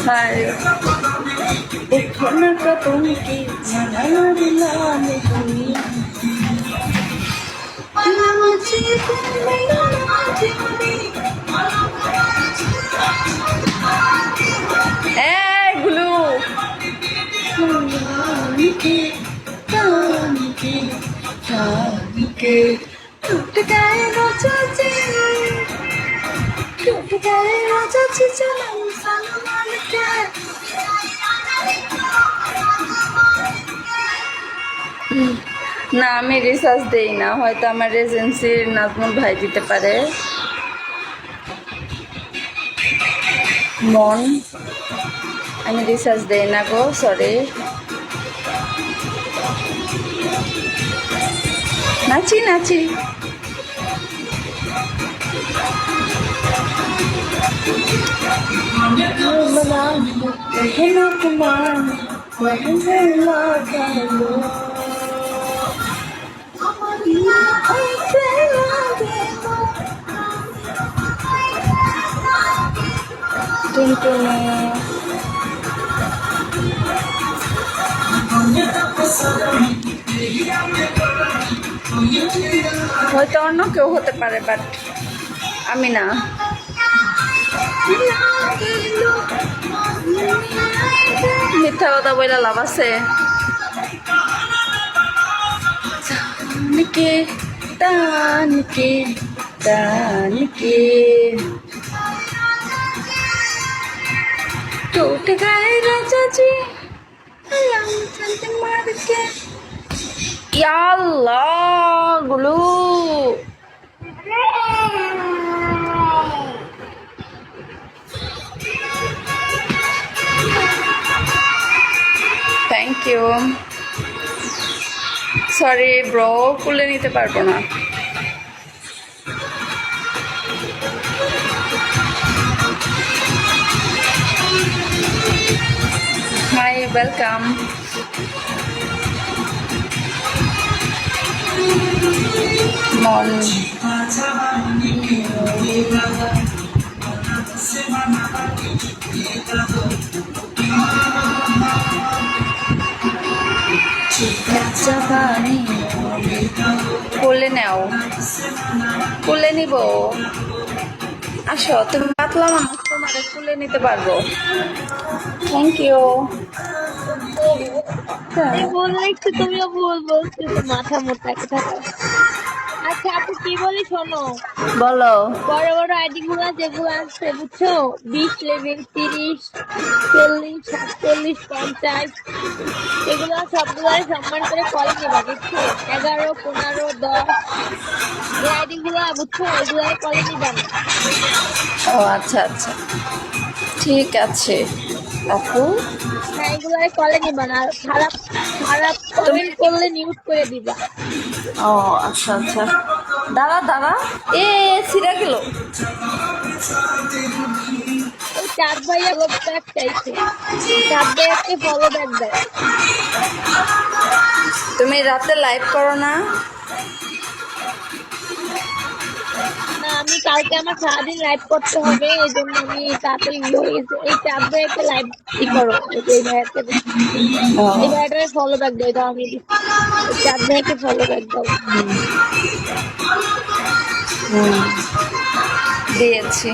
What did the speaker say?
High দেখো না তুমি কি মানা দিলাম তুমি গুলু টুট গায়ে রচাচ্ছি টুট গায়ে রচাচ্ছি চলাম সালমানকে না আমি রিসার্চ দেই না, হয়তো আমার এজেন্সির নাজমুল ভাই দিতে পারে। মন আমি রিসার্চ দেই না গো, সরি। নাচি নাচি টুনটুনি হয়তো অন্য কেউ হতে পারে, বাট আমি না। মিথ্যা কথা বলে লাভ আছে? টানকে টানকে টানকে टूट गए राजा जी मार के या अल्लाह गुलू थैंक यू सॉरी ब्रो कुले নিতে পারবো না। Hi, welcome. Mon. কোলে নাও, কোলে নিব। আসো তুমি পাতলা মানুষ, তোমার কোলে নিতে পারবো। Thank you. বললে একটু তুমিও বলবো, মাথা মোটা থাকো। আচ্ছা আপু কি বলি শোনো, বলো। বড় বড় আইডি গুলো যেগুলো আছে বুঝছো, 20 লেভেল 30 40 47 50 এগুলো সবগুলোর সম্মান করে কল নেবা বুঝছো। 11 15 10 এই আইডি গুলো বুঝছো, এগুলো কল নিবা না। ও আচ্ছা আচ্ছা ঠিক আছে আপু। হ্যাঁ এগুলো কলে নিবা না, আর খারাপ খারাপ কমেন্ট করলে নিউজ করে দিবা। ও আচ্ছা আচ্ছা দাঁড়া দাঁড়া, সিরা গেল। ওই চাঁদ ভাইয়া ব্যাগ চাইছে, চাঁদ ভাইয়াকে ফলো ব্যাক দেয়। তুমি রাতে লাইভ করো না? না আমি কালকে আমার সারাদিন লাইভ করতে হবে, এই জন্য আমি তাড়াতাড়ি এই চাঁদ ভাইয়াকে লাইভ কি করো, এই ভাইয়াকে এই ভাইয়াটাকে ফলো ব্যাক দেয়, দাও আমি চাঁদ ভাইয়াকে ফলো ব্যাক দাও। দিয়েছি।